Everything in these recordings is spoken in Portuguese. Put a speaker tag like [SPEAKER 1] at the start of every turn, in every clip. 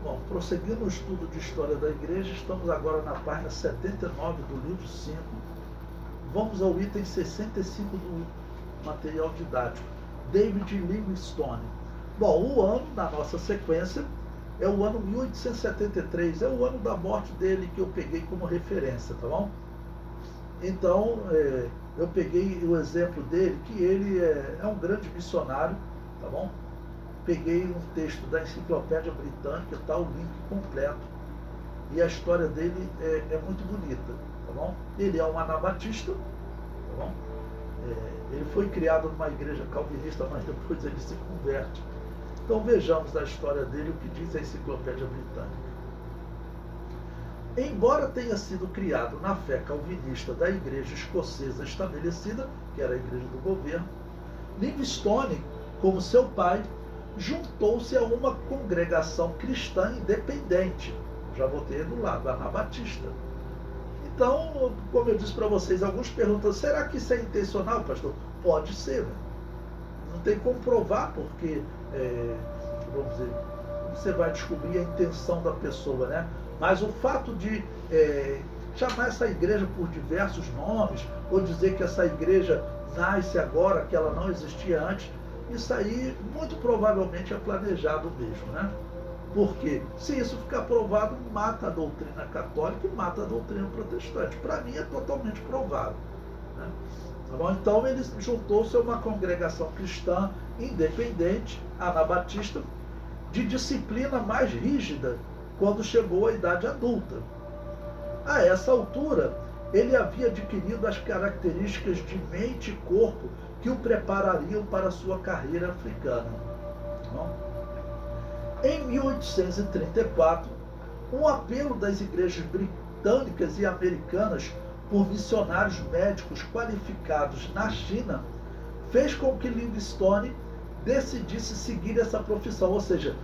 [SPEAKER 1] Bom, prosseguindo o estudo de história da igreja, estamos agora na página 79 do livro 5. Vamos ao item 65 do material didático. David Livingstone. Bom, o ano da nossa sequência é o ano 1873, é o ano da morte dele que eu peguei como referência, tá bom? Então, eu peguei o exemplo dele, que ele é um grande missionário, tá bom? Peguei um texto da Enciclopédia Britânica, tá, o link completo, e a história dele é muito bonita, tá bom? Ele é um anabatista, tá bom? Ele foi criado numa igreja calvinista, mas depois ele se converte. Então vejamos a história dele, o que diz a Enciclopédia Britânica. Embora tenha sido criado na fé calvinista da igreja escocesa estabelecida, que era a igreja do governo, Livingstone, como seu pai, juntou-se a uma congregação cristã independente. Já botei do lado, anabatista. Então, como eu disse para vocês, alguns perguntam, será que isso é intencional, pastor? Pode ser, né? Não tem como provar, porque, vamos dizer, você vai descobrir a intenção da pessoa, né? Mas o fato de chamar essa igreja por diversos nomes, ou dizer que essa igreja nasce agora, que ela não existia antes, isso aí muito provavelmente é planejado mesmo, né? Porque se isso ficar provado, mata a doutrina católica e mata a doutrina protestante. Para mim é totalmente provável, né? Tá bom? Então ele juntou-se a uma congregação cristã independente, anabatista, de disciplina mais rígida quando chegou à idade adulta. A essa altura, ele havia adquirido as características de mente e corpo que o preparariam para a sua carreira africana. Em 1834, um apelo das igrejas britânicas e americanas por missionários médicos qualificados na China fez com que Livingstone decidisse seguir essa profissão, ou seja,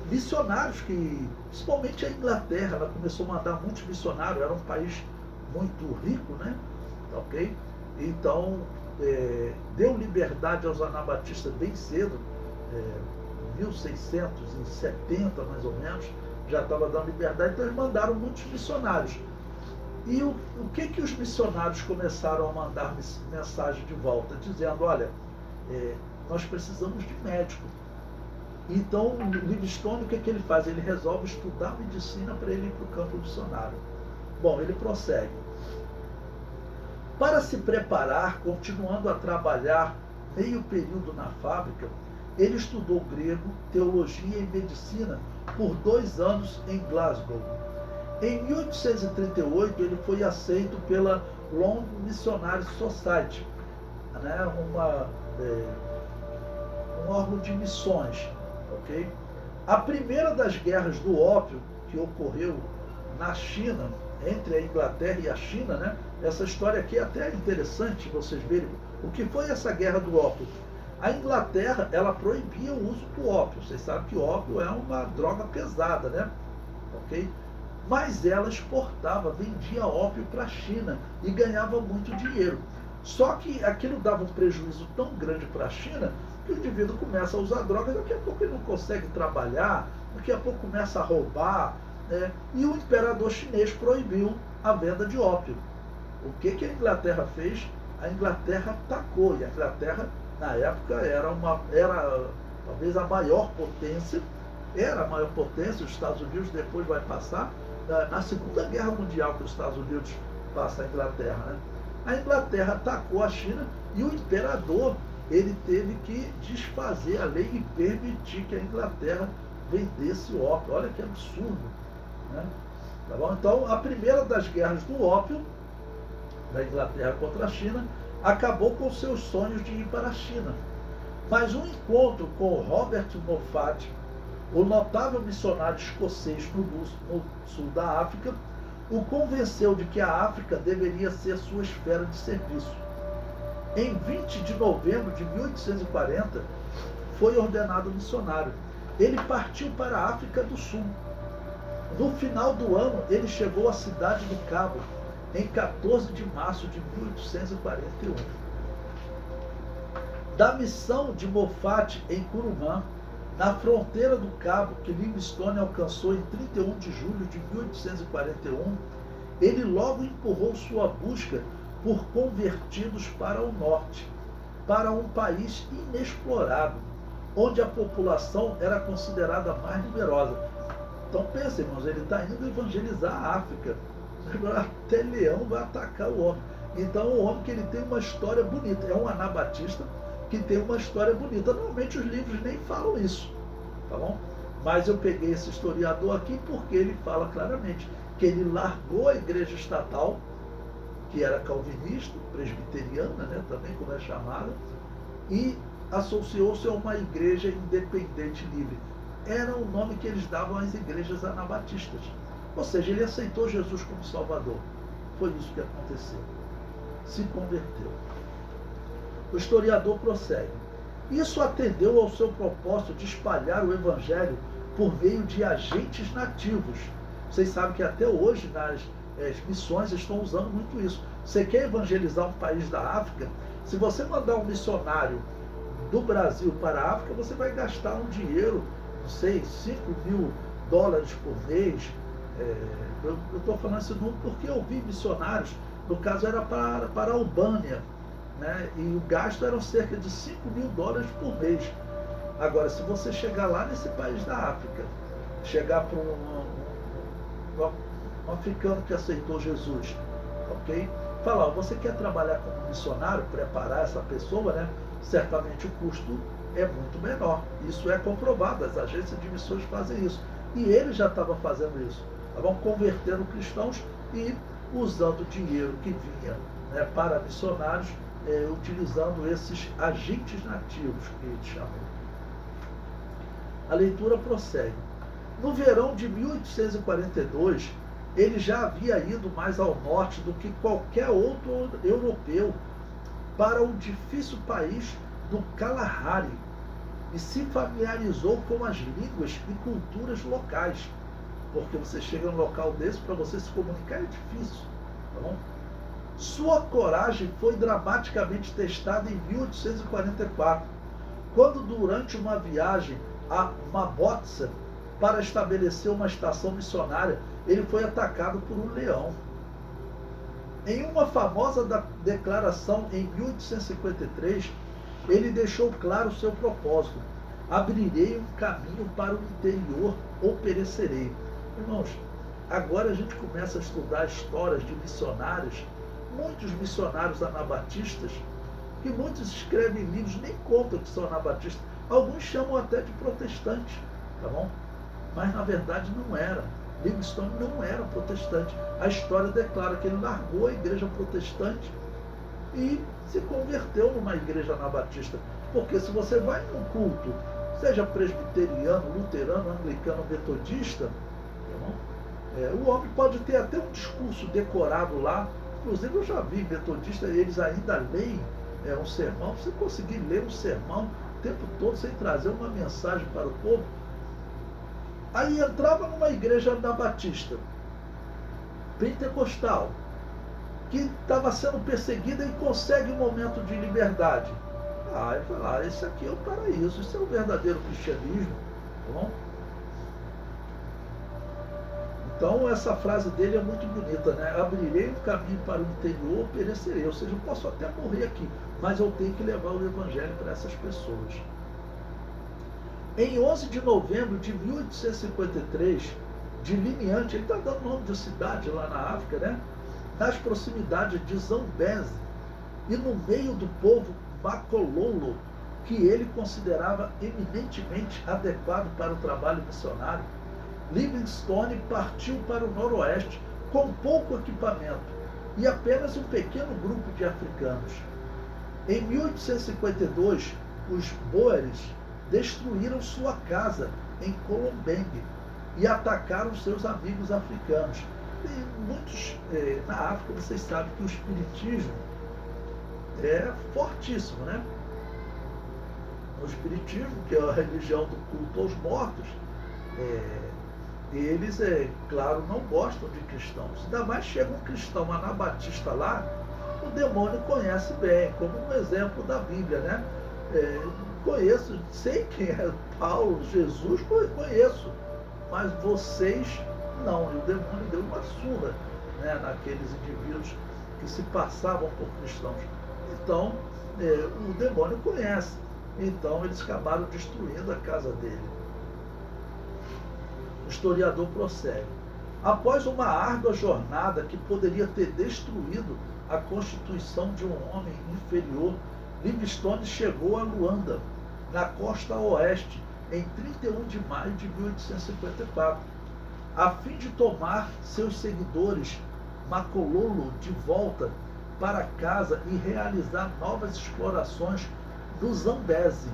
[SPEAKER 1] missionários que, principalmente a Inglaterra, ela começou a mandar muitos missionários, era um país muito rico, né? Ok? Então, deu liberdade aos anabatistas bem cedo, 1670 mais ou menos, já estava dando liberdade, então eles mandaram muitos missionários. E o que os missionários começaram a mandar mensagem de volta? Dizendo, olha, nós precisamos de médico. Então, o Livingstone, o que ele faz? Ele resolve estudar medicina para ele ir para o campo missionário. Bom, ele prossegue. Para se preparar, continuando a trabalhar meio período na fábrica, ele estudou grego, teologia e medicina por 2 anos em Glasgow. Em 1838, ele foi aceito pela London Missionary Society, né, um órgão de missões. Okay? A primeira das guerras do ópio que ocorreu na China, entre a Inglaterra e a China, né? Essa história aqui é até interessante vocês verem o que foi essa guerra do ópio. A Inglaterra, ela proibia o uso do ópio. Vocês sabem que o ópio é uma droga pesada, né? Ok? Mas ela exportava, vendia ópio para a China e ganhava muito dinheiro. Só que aquilo dava um prejuízo tão grande para a China que o indivíduo começa a usar drogas, daqui a pouco ele não consegue trabalhar, daqui a pouco começa a roubar, né? E o imperador chinês proibiu a venda de ópio. O que a Inglaterra fez? A Inglaterra atacou, e a Inglaterra, na época, era talvez a maior potência, os Estados Unidos depois vai passar, na Segunda Guerra Mundial que os Estados Unidos passam a Inglaterra, né? A Inglaterra atacou a China e o imperador, ele teve que desfazer a lei e permitir que a Inglaterra vendesse ópio. Olha que absurdo, né? Tá bom? Então, a primeira das guerras do ópio, da Inglaterra contra a China, acabou com seus sonhos de ir para a China. Mas um encontro com Robert Moffat, o notável missionário escocês no sul da África, o convenceu de que a África deveria ser sua esfera de serviço. Em 20 de novembro de 1840, foi ordenado missionário. Ele partiu para a África do Sul. No final do ano, ele chegou à cidade do Cabo, em 14 de março de 1841. Da missão de Moffat em Curumã, Na fronteira do Cabo, que Livingstone alcançou em 31 de julho de 1841, ele logo empurrou sua busca por convertidos para o norte, para um país inexplorado, onde a população era considerada mais numerosa. Então pensa, irmãos, ele está indo evangelizar a África. Até leão vai atacar o homem. Então o homem que ele tem uma história bonita, é um anabatista que tem uma história bonita. Normalmente os livros nem falam isso, tá bom? Mas eu peguei esse historiador aqui porque ele fala claramente que ele largou a igreja estatal, que era calvinista, presbiteriana, né, também como é chamada, e associou-se a uma igreja independente livre. Era o nome que eles davam às igrejas anabatistas. Ou seja, ele aceitou Jesus como Salvador. Foi isso que aconteceu. Se converteu. O historiador prossegue. Isso atendeu ao seu propósito de espalhar o evangelho por meio de agentes nativos. Vocês sabem que até hoje nas missões estão usando muito isso. Você quer evangelizar um país da África? Se você mandar um missionário do Brasil para a África, você vai gastar um dinheiro, não sei, 5 mil dólares por mês. Eu estou falando esse número porque eu vi missionários, no caso era para a Albânia, né? E o gasto era cerca de 5 mil dólares por mês. Agora, se você chegar lá nesse país da África, chegar para um africano que aceitou Jesus, ok? Falar, você quer trabalhar como missionário, preparar essa pessoa, né? Certamente o custo é muito menor. Isso é comprovado, as agências de missões fazem isso. E ele já estava fazendo isso. Estavam convertendo cristãos e usando dinheiro que vinha, né, para missionários, utilizando esses agentes nativos que ele chamou. A leitura prossegue. No verão de 1842, ele já havia ido mais ao norte do que qualquer outro europeu para o difícil país do Kalahari e se familiarizou com as línguas e culturas locais. Porque você chega num local desse, para você se comunicar é difícil. Tá bom? Sua coragem foi dramaticamente testada em 1844, quando durante uma viagem a Mabotsa para estabelecer uma estação missionária, ele foi atacado por um leão. Em uma famosa declaração em 1853, ele deixou claro seu propósito: abrirei um caminho para o interior ou perecerei. Irmãos, agora a gente começa a estudar histórias de missionários, muitos missionários anabatistas, que muitos escrevem livros, nem contam que são anabatistas, alguns chamam até de protestantes, tá bom? Mas na verdade não era. Livingstone não era protestante. A história declara que ele largou a igreja protestante e se converteu numa igreja anabatista. Porque se você vai num culto, seja presbiteriano, luterano, anglicano, metodista, o homem pode ter até um discurso decorado lá. Inclusive eu já vi metodistas, eles ainda leem um sermão. Você conseguir ler um sermão o tempo todo sem trazer uma mensagem para o povo. Aí entrava numa igreja anabatista, pentecostal, que estava sendo perseguida e consegue um momento de liberdade. Ele fala, esse aqui é o paraíso, isso é o verdadeiro cristianismo. Tá bom? Então essa frase dele é muito bonita, né? Abrirei um caminho para o interior, perecerei. Ou seja, eu posso até morrer aqui, mas eu tenho que levar o evangelho para essas pessoas. Em 11 de novembro de 1853, de Limiante, ele está dando nome de cidade lá na África, né? Nas proximidades de Zambeze, e no meio do povo Makololo, que ele considerava eminentemente adequado para o trabalho missionário, Livingstone partiu para o noroeste com pouco equipamento e apenas um pequeno grupo de africanos. Em 1852, os Boeres destruíram sua casa em Colombengue e atacaram seus amigos africanos. E muitos, na África, vocês sabem que o espiritismo é fortíssimo, né? O espiritismo, que é a religião do culto aos mortos, eles, claro, não gostam de cristãos. Ainda mais chega um cristão anabatista lá, o demônio conhece bem, como um exemplo da Bíblia, né? conheço, sei quem é Paulo, Jesus, conheço, mas vocês não. E o demônio deu uma surra, né, naqueles indivíduos que se passavam por cristãos. Então, o demônio conhece. Então, eles acabaram destruindo a casa dele. O historiador prossegue. Após uma árdua jornada que poderia ter destruído a constituição de um homem inferior, Livingstone chegou a Luanda, na costa oeste, em 31 de maio de 1854, a fim de tomar seus seguidores Makololo de volta para casa e realizar novas explorações do Zambeze,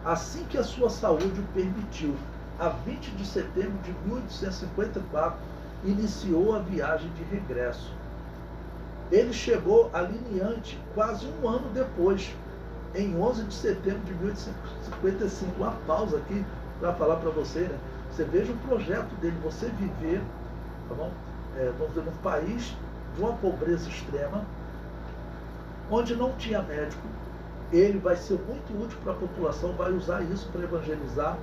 [SPEAKER 1] assim que a sua saúde o permitiu. A 20 de setembro de 1854, iniciou a viagem de regresso. Ele chegou a Liniante quase um ano depois, em 11 de setembro de 1855. Uma pausa aqui para falar para você, né? Você veja o projeto dele, você viver, tá bom? Vamos dizer, num país de uma pobreza extrema, onde não tinha médico. Ele vai ser muito útil para a população, vai usar isso para evangelizar.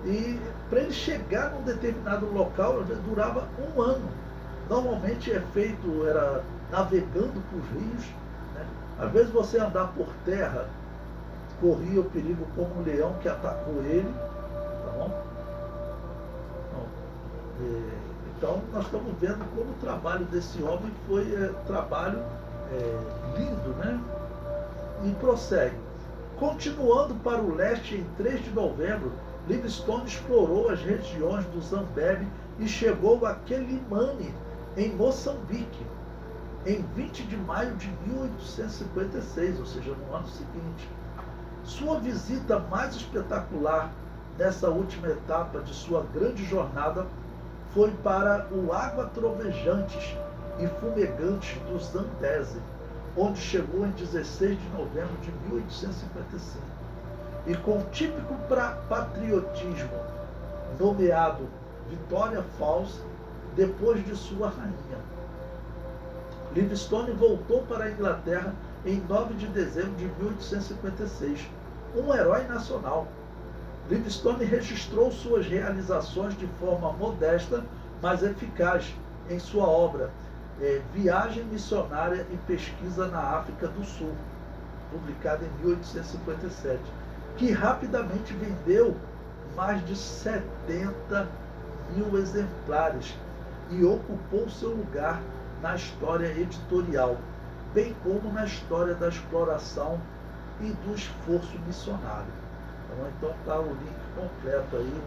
[SPEAKER 1] E para ele chegar num determinado local, durava um ano. Normalmente era navegando por rios, né? Às vezes você andar por terra, corria o perigo como um leão que atacou ele, tá bom? Então nós estamos vendo como o trabalho desse homem foi trabalho lindo, né? E prossegue. Continuando para o leste, em 3 de novembro, Livingstone explorou as regiões do Zambeze e chegou a Quelimane, em Moçambique, em 20 de maio de 1856, ou seja, no ano seguinte. Sua visita mais espetacular nessa última etapa de sua grande jornada foi para o Água Trovejantes e Fumegantes do Zambeze, onde chegou em 16 de novembro de 1855. E com típico patriotismo, nomeado Vitória Falls, depois de sua rainha. Livingstone voltou para a Inglaterra em 9 de dezembro de 1856, um herói nacional. Livingstone registrou suas realizações de forma modesta, mas eficaz, em sua obra Viagem Missionária e Pesquisa na África do Sul, publicada em 1857, que rapidamente vendeu mais de 70 mil exemplares e ocupou seu lugar na história editorial, bem como na história da exploração e do esforço missionário. Então está o link completo aí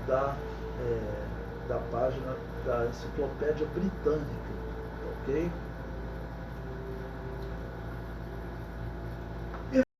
[SPEAKER 1] da página da Enciclopédia Britânica, ok?